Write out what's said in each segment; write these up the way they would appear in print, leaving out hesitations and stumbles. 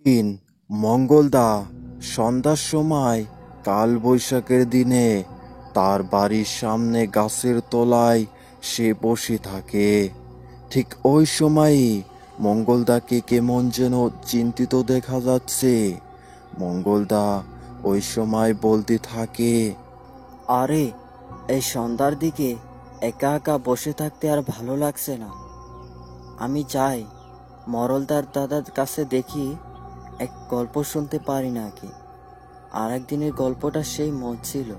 দিন মঙ্গলদা সন্ধ্যার সময় কাল বৈশাখের দিনে তার বাড়ির সামনে গাছের তলায় সে বসে থাকে। ঠিক ওই সময়ই মঙ্গলদাকে কেমন যেন চিন্তিত দেখা যাচ্ছে। মঙ্গলদা ওই সময় বলতে থাকে, আরে, এই সন্ধ্যার দিকে একা একা বসে থাকতে আর ভালো লাগছে না। আমি যাই মরলদার দাদার কাছে, দেখি এক গল্প শুনতে পারি নাকি। আর একদিনের গল্পটা সেই মত ছিল,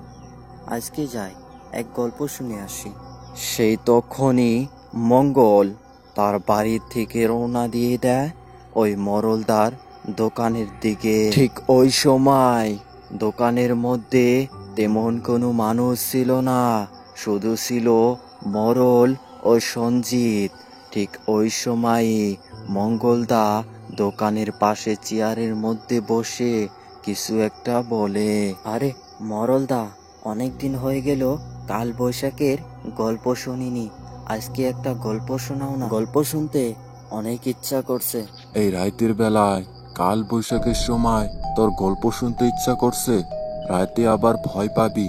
আজকে যাই এক গল্প শুনে আসি। সেই তখনই মঙ্গল তার বাড়ির থেকে রওনা দিয়ে দেয় ওই মরলদার দোকানের দিকে। ঠিক ওই সময় দোকানের মধ্যে তেমন কোনো মানুষ ছিল না, শুধু ছিল মরল ও সঞ্জিত। ঠিক ওই সময়ই মঙ্গলদা দোকানের পাশে চেয়ারের মধ্যে বসে কিছু একটা বলে। আরে মরলদা, অনেক দিন হয়ে গেল কাল বৈশাখের গল্প শুনিনি, আজকে একটা গল্প শোনাও না। গল্প শুনতে অনেক ইচ্ছা করছে। এই রাতের বেলায় কাল বৈশাখের সময় তোর গল্প শুনতে ইচ্ছা করছে? রাতে আবার ভয় পাবি,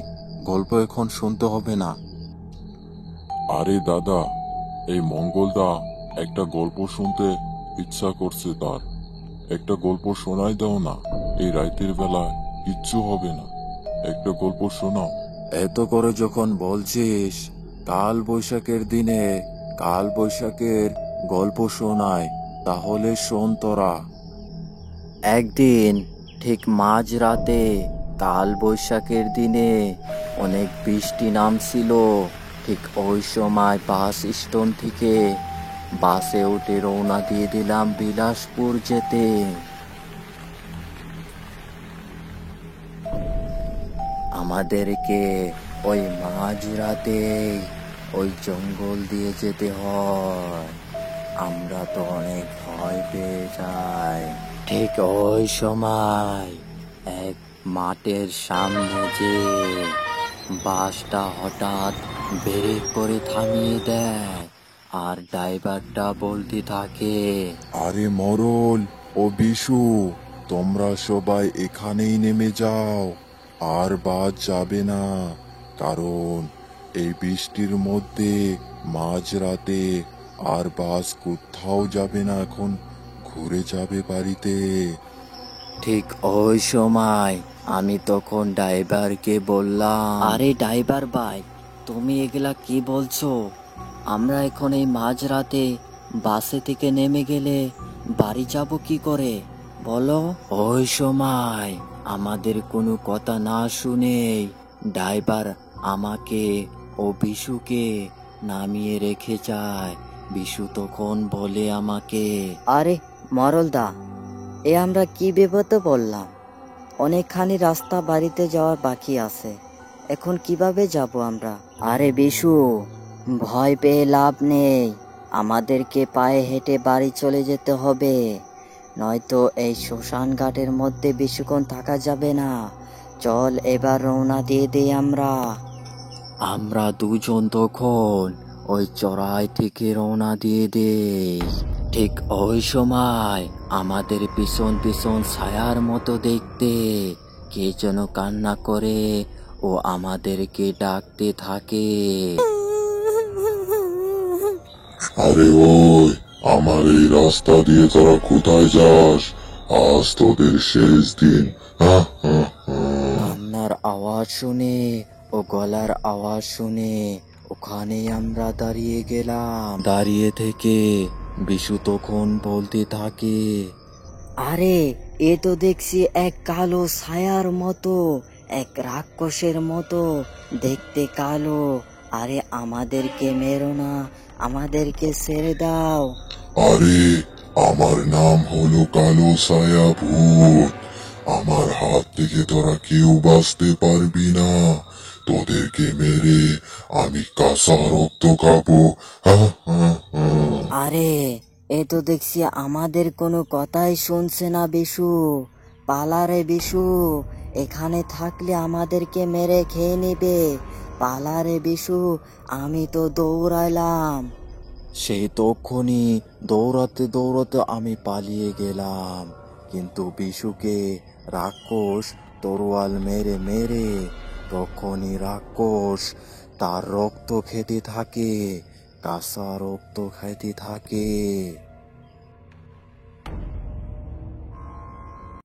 গল্প এখন শুনতে হবে না। আরে দাদা, এই মঙ্গলদা একটা গল্প শুনতে ইচ্ছা করছে তার। একটা গল্প শোনাই দাও না, এই রাতের বেলায় কিচ্ছু হবে না, একটা গল্প শোনাও। এত করে যখন বলছিস, কাল বৈশাখের দিনে কাল বৈশাখের গল্প শোনায়, তাহলে শোন তোরা। একদিন ঠিক মাঝরাতে কাল বৈশাখের দিনে অনেক বৃষ্টি নামছিল। ঠিক ওই সময় বাস স্ট্যান্ড থেকে বাসে উঠে রওনা দিয়ে দিলাম বিলাসপুর যেতে। আমাদেরকে ওই মাঝরাতে ওই জঙ্গল দিয়ে যেতে হয়। আমরা তো অনেক ভয় পেয়ে যাই। ঠিক ওই সময় এক মাঠের সামনে যে বাসটা হঠাৎ ব্রেক করে থামিয়ে দেয়, আর ড্রাইভারটা বলতে থাকে, আরে মরল ও বিশু, তোমরা সবাই এখানেই নেমে যাও, আর বাস যাবে না। কারণ এই বৃষ্টির মধ্যে মাঝরাতে আর বাস কোথাও যাবে না, এখন ঘুরে যাবে বাড়িতে। ঠিক ওই সময় আমি তখন ড্রাইভারকে বললাম, আরে ড্রাইভার ভাই, তুমি এগুলা কি বলছো? আমরা এখন এই মাঝরাতে বাসে থেকে নেমে গেলে বাড়ি যাব কি করে বলো? ওই সময় আমাদের কোনো কথা না শুনেই ড্রাইভার আমাকে ও বিশুকে নামিয়ে রেখে যায়। বিশু তখন বলে আমাকে, আরে মরলদা, এ আমরা কি বিপদে পড়লাম? অনেকখানি রাস্তা বাড়িতে যাওয়ার বাকি আছে, এখন কিভাবে যাব আমরা? আরে বিশু, ভয় পেয়ে লাভ নেই, আমাদেরকে পায়ে হেঁটে বাড়ি চলে যেতে হবে, নয়তো এই শ্মশান ঘাটের মধ্যে বেশিক্ষণ থাকা যাবে না। চল এবার রওনা দিয়ে দেই আমরা। আমরা দুজন তখন ওই চড়াই থেকে রওনা দিয়ে দেই। ঠিক ওই সময় আমাদের পিছন পিছন ছায়ার মতো দেখতে কে যেন কান্না করে ও আমাদেরকে ডাকতে থাকে। আরে ওই, আমার এই রাস্তা দিয়ে তোরা কোথায় যাস? আজ তোদের শেষ দিন। হ্যাঁ হ্যাঁ হ্যাঁ। কান্নার আওয়াজ শুনে ও গলার আওয়াজ শুনে ওখানেই আমরা দাঁড়িয়ে গেলাম। দাঁড়িয়ে থেকে বিশু তখন বলতে থাকে, আরে এ তো দেখছি এক কালো ছায়ার মতো, এক রাক্ষসের মতো দেখতে কালো। আরে আমাদেরকে মেরো না, আমাদেরকে ছেড়ে দাও। আরে, আমার নাম হলো কালো ছায়া ভূত। আমার হাত থেকে তোরা কেউ বাঁচতে পারবি না। তোদেরকে মেরে আমি কাঁচা রক্ত খাবো। হ্যাঁ হ্যাঁ হ্যাঁ। আরে এ তো দেখছি আমাদের কোনো কথাই শুনছে না বিশু। পালা রে বিশু, এখানে থাকলে আমাদেরকে মেরে খেয়ে নেবে। পালা রে বিশু, আমি তো দৌড়াইলাম। সেই তখনই দৌড়াতে দৌড়াতে আমি পালিয়ে গেলাম। কিন্তু বিশুকে রাক্ষস তরোয়াল মেরে মেরে তখনই রাক্ষস তার রক্ত খেতে থাকে, কাঁচা রক্ত খেতে থাকে।